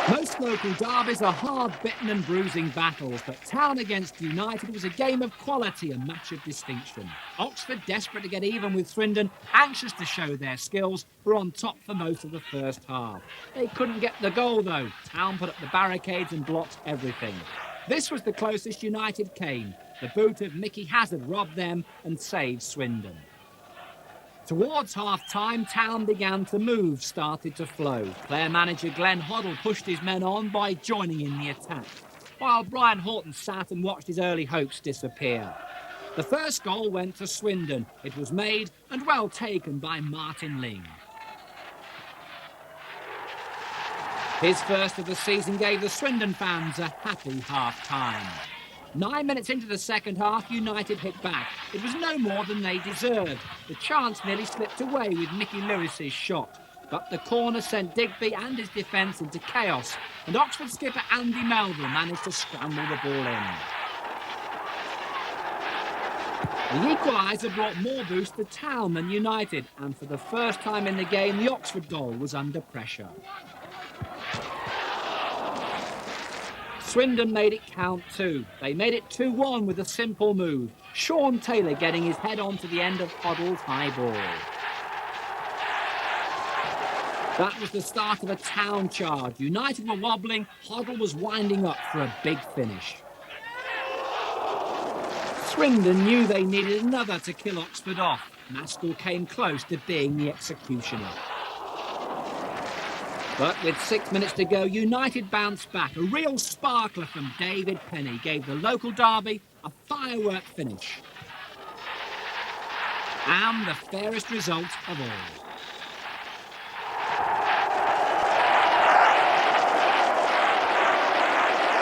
Most local derbies are hard-bitten and bruising battles, but Town against United was a game of quality and match of distinction. Oxford, desperate to get even with Swindon, anxious to show their skills, were on top for most of the first half. They couldn't get the goal, though. Town put up the barricades and blocked everything. This was the closest United came. The boot of Mickey Hazard robbed them and saved Swindon. Towards half-time, Town began to move, started to flow. Player manager Glenn Hoddle pushed his men on by joining in the attack, while Brian Horton sat and watched his early hopes disappear. The first goal went to Swindon. It was made and well taken by Martin Ling. His first of the season gave the Swindon fans a happy half-time. 9 minutes into the second half, United hit back. It was no more than they deserved. The chance nearly slipped away with Mickey Lewis's shot. But the corner sent Digby and his defence into chaos, and Oxford skipper Andy Melville managed to scramble the ball in. The equaliser brought more boost to Town than United, and for the first time in the game, the Oxford goal was under pressure. Swindon made it count too. They made it 2-1 with a simple move. Sean Taylor getting his head onto the end of Hoddle's high ball. That was the start of a Town charge. United were wobbling, Hoddle was winding up for a big finish. Swindon knew they needed another to kill Oxford off. Maskell came close to being the executioner. But with 6 minutes to go, United bounced back. A real sparkler from David Penny gave the local derby a firework finish. And the fairest result of all.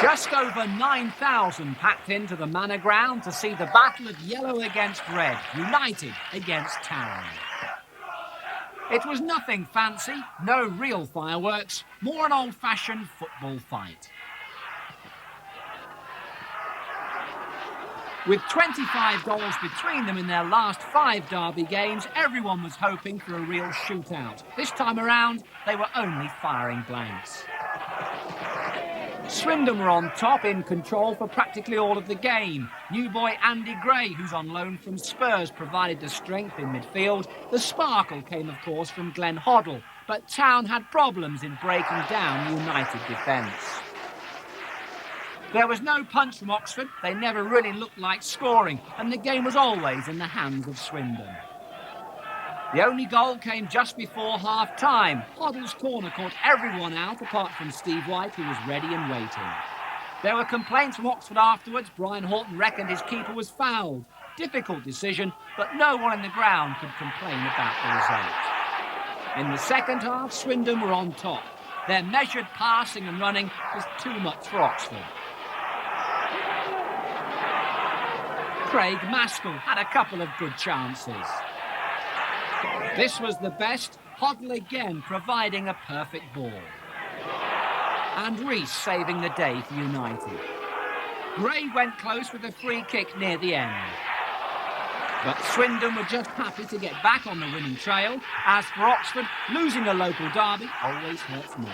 Just over 9,000 packed into the Manor Ground to see the battle of yellow against red, United against Town. It was nothing fancy, no real fireworks, more an old-fashioned football fight. With 25 goals between them in their last 5 derby games, everyone was hoping for a real shootout. This time around, they were only firing blanks. Swindon were on top, in control for practically all of the game. New boy Andy Gray, who's on loan from Spurs, provided the strength in midfield. The sparkle came, of course, from Glenn Hoddle, but Town had problems in breaking down the United defence. There was no punch from Oxford. They never really looked like scoring, and the game was always in the hands of Swindon. The only goal came just before half-time. Hoddle's corner caught everyone out apart from Steve White, who was ready and waiting. There were complaints from Oxford afterwards. Brian Horton reckoned his keeper was fouled. Difficult decision, but no one in the ground could complain about the result. In the second half, Swindon were on top. Their measured passing and running was too much for Oxford. Craig Maskell had a couple of good chances. This was the best, Hoddle again providing a perfect ball. And Rees saving the day for United. Gray went close with a free kick near the end. But Swindon were just happy to get back on the winning trail. As for Oxford, losing a local derby always hurts more.